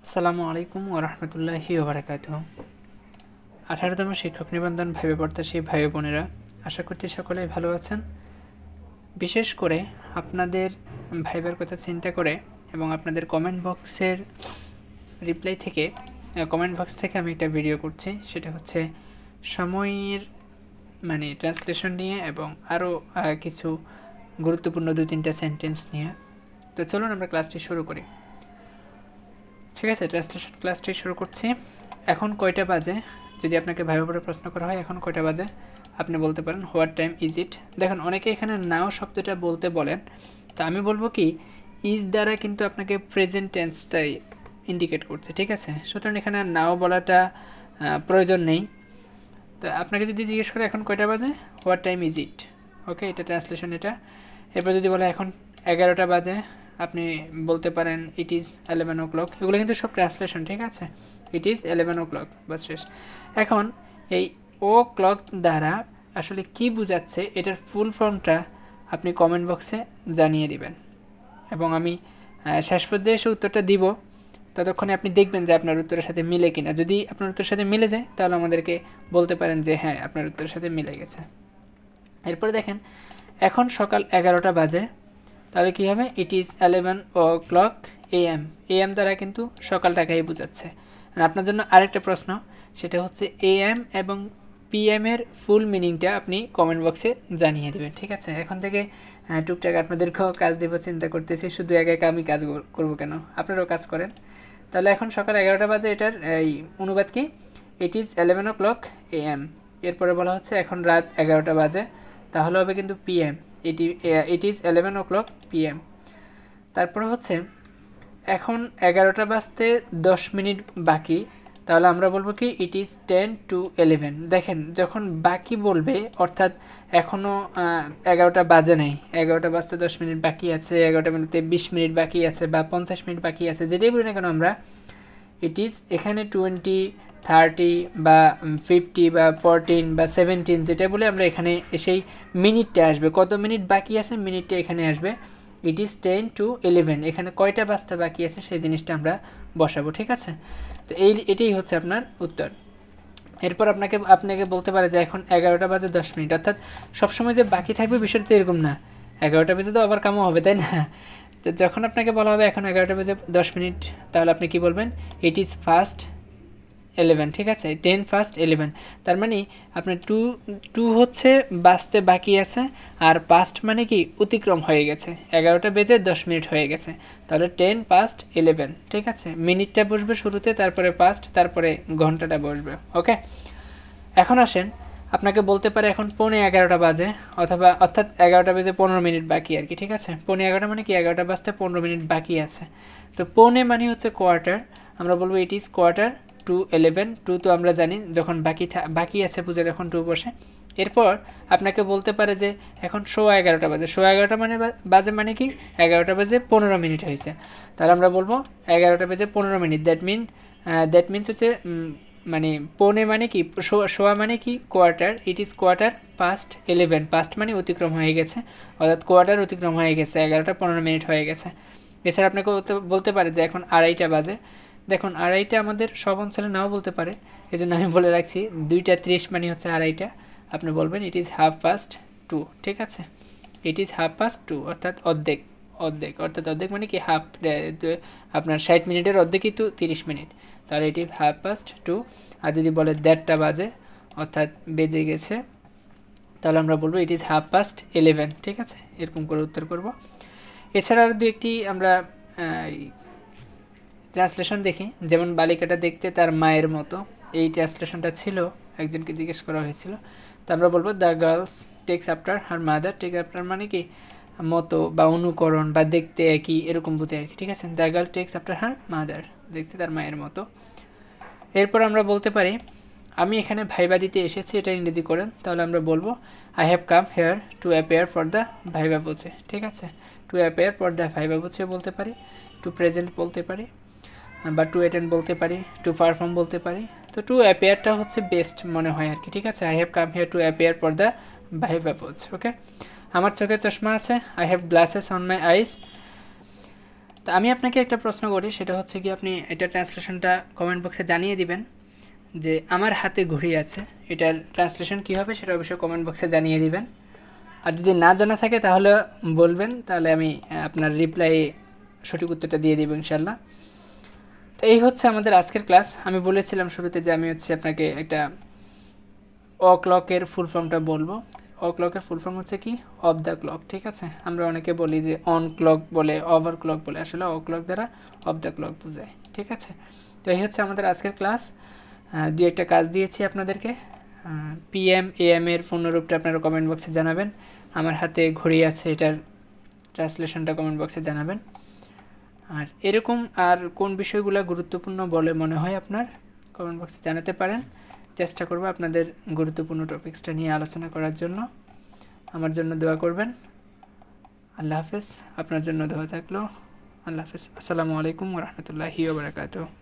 আসসালামু আলাইকুম ওয়া রাহমাতুল্লাহি ওয়া বারাকাতুহু। 18তম শিক্ষক নিবন্ধন ভাইবা প্রত্যাশী ভাই বোনেরা, আশা করছি সকলেই ভালো আছেন। বিশেষ করে আপনাদের ভাইবার কথা চিন্তা করে এবং আপনাদের কমেন্ট বক্সের রিপ্লাই থেকে কমেন্ট বক্স থেকে আমি একটা ভিডিও করছি। সেটা হচ্ছে সময়ের ট্রান্সলেশন নিয়ে এবং আরও কিছু গুরুত্বপূর্ণ 2-3টা সেন্টেন্স নিয়ে। তো চলুন আমরা ক্লাসটি শুরু করি। ঠিক আছে, ট্রান্সলেশন ক্লাসটি শুরু করছি। এখন কয়টা বাজে, যদি আপনাকে ভাইবা পড়ে প্রশ্ন করা হয় এখন কয়টা বাজে, আপনি বলতে পারেন হোয়াট টাইম ইজ ইট। দেখুন অনেকে এখানে নাও শব্দটা বলতে বলেন, তো আমি বলবো কি ইজ দ্বারা কিন্তু আপনাকে প্রেজেন্ট টেন্সটাই ইন্ডিকেট করছে। ঠিক আছে, সুতরাং এখানে নাও বলাটা প্রয়োজন নেই। তো আপনাকে যদি জিজ্ঞেস করে এখন কয়টা বাজে, হোয়াট টাইম ইজ ইট, ওকে, এটা ট্রান্সলেশন এটা। এরপর যদি বলে এখন 11টা বাজে, আপনি বলতে পারেন ইট ইজ 11 o'clock। এগুলো কিন্তু সব ট্রান্সলেশন, ঠিক আছে, ইট ইজ 11 o'clock, বাস শেষ। এখন এই ও ক্লক দ্বারা আসলে কি বোঝাচ্ছে এটার ফুল ফর্মটা আপনি কমেন্ট বক্সে জানিয়ে দিবেন এবং আমি শেষ পর্যায়ে এসে উত্তরটা দিব। ততক্ষণে আপনি দেখবেন যে আপনার উত্তরের সাথে মিলে কিনা। যদি আপনার উত্তরের সাথে মিলে যায় তাহলে আমাদেরকে বলতে পারেন যে হ্যাঁ আপনার উত্তরের সাথে মিলে গেছে। এরপরে দেখেন এখন সকাল 11টা বাজে, তাহলে কী হবে, it is 11 o'clock AM। AM দ্বারা কিন্তু সকালটাকেই বোঝাচ্ছে। আর আপনার জন্য আরেকটা প্রশ্ন, সেটা হচ্ছে AM এবং PM এর ফুল মিনিংটা আপনি কমেন্ট বক্সে জানিয়ে দেবেন। ঠিক আছে, এখন থেকে টুকটাক আপনাদেরকেও কাজ দেবো, চিন্তা করতেছি শুধু একা একা আমি কাজ করবো কেন, আপনারাও কাজ করেন। তাহলে এখন সকাল 11টা বাজে, এটার এই অনুবাদ কি, ইট ইজ 11 o'clock AM। এরপরে বলা হচ্ছে এখন রাত 11টা বাজে, তাহলে হবে কিন্তু PM, it is 11 o'clock PM। তারপরে হচ্ছে এখন 11টা বাজতে 10 মিনিট বাকি, তাহলে আমরা বলবো কি ইট ইজ 10 to 11। দেখেন যখন বাকি বলবে অর্থাৎ এখনও 11টা বাজে নাই, 11টা বাজতে 10 মিনিট বাকি আছে, 11টা মিনিটে 20 মিনিট বাকি আছে বা 50 মিনিট বাকি আছে, যেটাই বলি না কেন আমরা ইট ইজ এখানে 20, 30 বা 50 বা 14 বা 17 যেটা বলে আমরা এখানে এসেই মিনিটটা আসবে, কত মিনিট বাকি আছে মিনিটটা এখানে আসবে। ইট ইজ 10 to 11, এখানে কয়টা বাজতে বাকি আছে সেই জিনিসটা আমরা বসাবো। ঠিক আছে, তো এটাই হচ্ছে আপনার উত্তর। এরপর আপনাকে বলতে পারে যে এখন 11টা বাজে 10 মিনিট, অর্থাৎ সবসময় যে বাকি থাকবে বিষয়টা তো এরকম না, 11টা বাজে তো আবার কামও হবে, তাই না? তো যখন আপনাকে বলা হবে এখন 11টা বাজে 10 মিনিট, তাহলে আপনি কি বলবেন, ইট ইজ ফাস্ট 11। ঠিক আছে, 10 past 11, তার মানে আপনার টু হচ্ছে বাজতে বাকি আছে, আর পাস্ট মানে কি অতিক্রম হয়ে গেছে, 11টা বেজে 10 মিনিট হয়ে গেছে, তাহলে 10 past 11। ঠিক আছে, মিনিটটা বসবে শুরুতে, তারপরে পাস্ট, তারপরে ঘন্টাটা বসবে। ওকে, এখন আসেন আপনাকে বলতে পারে এখন 11:15 বাজে, অর্থাৎ 11টা বেজে 15 মিনিট বাকি আর কি। ঠিক আছে, 11:15 মানে কি 11টা বাজতে 15 মিনিট বাকি আছে। তো 15 মানে হচ্ছে কোয়ার্টার, আমরা বলবো ইট ইজ কোয়ার্টার টু 11। টু তো আমরা জানি যখন বাকি আছে বুঝে যখন টু বসে। এরপর আপনাকে বলতে পারে যে এখন 11:15 বাজে, 11:15 বাজে মানে কি 11টা বেজে 15 মিনিট হয়েছে, তাহলে আমরা বলবো 11টা বেজে 15 মিনিট। দ্যাট মিনস হচ্ছে মানে পৌনে মানে কি সোয়া মানে কি quarter, it is quarter past 11, past মানে অতিক্রম হয়ে গেছে, অর্থাৎ কোয়ার্টার অতিক্রম হয়ে গেছে, 11টা 15 মিনিট হয়ে গেছে। এছাড়া আপনাকে বলতে পারে যে এখন 2:30 বাজে। দেখুন 2:30 আমাদের সব অঞ্চলে নাও বলতে পারে, এই জন্য আমি বলে রাখছি 2:30 মানে হচ্ছে 2:30, আপনি বলবেন ইট ইজ 2:30। ঠিক আছে, ইট ইজ 2:30, অর্থাৎ অর্ধেক মানে কি হাফ, আপনার 60 মিনিটের অর্ধেকই তো 30 মিনিট, তাহলে এটি 2:30। আর যদি বলে 1:30 বাজে অর্থাৎ বেজে গেছে, তাহলে আমরা বলবো ইট ইজ 11:30। ঠিক আছে, এরকম করে উত্তর করব। এছাড়া আর দু একটি আমরা ট্রান্সলেশন দেখি, যেমন বালিকাটা দেখতে তার মায়ের মতো, এই ট্রান্সলেশনটা ছিল, একজনকে জিজ্ঞেস করা হয়েছিল। তো আমরা বলবো the girls takes after her mother. Take after মানে কি মতো বা অনুকরণ বা দেখতে একই, এরকম বুঝে আর কি। ঠিক আছে, the girl text after her mother, দেখতে তার মায়ের মতো। এরপর আমরা বলতে পারি আমি এখানে ভাইবা দিতে এসেছি, এটা ইংরেজি করেন, তাহলে আমরা বলবো I have come here to appear for the viva বুঝে। ঠিক আছে, to appear for the viva বুঝে বলতে পারি, টু প্রেজেন্ট বলতে পারি, বা টু অ্যাটেন্ড বলতে পারি, টু পারফর্ম বলতে পারি। তো টু অ্যাপিয়ারটা হচ্ছে বেস্ট মনে হয় আর কি। ঠিক আছে, I have come here to appear for the viva বুঝ। ওকে, আমার চোখে চশমা আছে, I have glasses on my eyes. তো আমি আপনাকে একটা প্রশ্ন করি, সেটা হচ্ছে কি আপনি এটা ট্রান্সলেশনটা কমেন্ট বক্সে জানিয়ে দিবেন যে আমার হাতে ঘড়ি আছে, এটার ট্রান্সলেশন কী হবে সেটা অবশ্যই কমেন্ট বক্সে জানিয়ে দিবেন। আর যদি না জানা থাকে তাহলে বলবেন, তাহলে আমি আপনার রিপ্লাই সঠিক উত্তরটা দিয়ে দিব ইনশাল্লাহ। তো এই হচ্ছে আমাদের আজকের ক্লাস। আমি বলেছিলাম শুরুতে যে আমি হচ্ছে আপনাকে একটা ক্লকের ফুল ফর্মটা বলবো। ক্লকের ফুল ফর্ম হচ্ছে কি অফ দ্য ক্লক, ঠিক আছে। আমরা অনেকে বলি যে অন ক্লক বলে, ওভার ক্লক বলে, আসলে ক্লক দ্বারা অফ দ্য ক্লক বোঝায়, ঠিক আছে। তো এই হচ্ছে আমাদের আজকের ক্লাস। দুই একটা কাজ দিয়েছি আপনাদেরকে। PM AM এর পূর্ণরূপটা আপনারা কমেন্ট বক্সে জানাবেন। আমার হাতে ঘড়ি আছে, এটার ট্রান্সলেশনটা কমেন্ট বক্সে জানাবেন। আর এরকম আর কোন বিষয়গুলো গুরুত্বপূর্ণ বলে মনে হয় আপনার, কমেন্ট বক্সে জানাতে পারেন। চেষ্টা করব আপনাদের গুরুত্বপূর্ণ টপিক্সটা নিয়ে আলোচনা করার জন্য। আমার জন্য দোয়া করবেন। আল্লাহ হাফেজ। আপনার জন্য দোয়া থাকলো। আল্লাহ হাফেজ। আসসালামু আলাইকুম ওয়া রাহমাতুল্লাহি ওয়া বারাকাতুহু।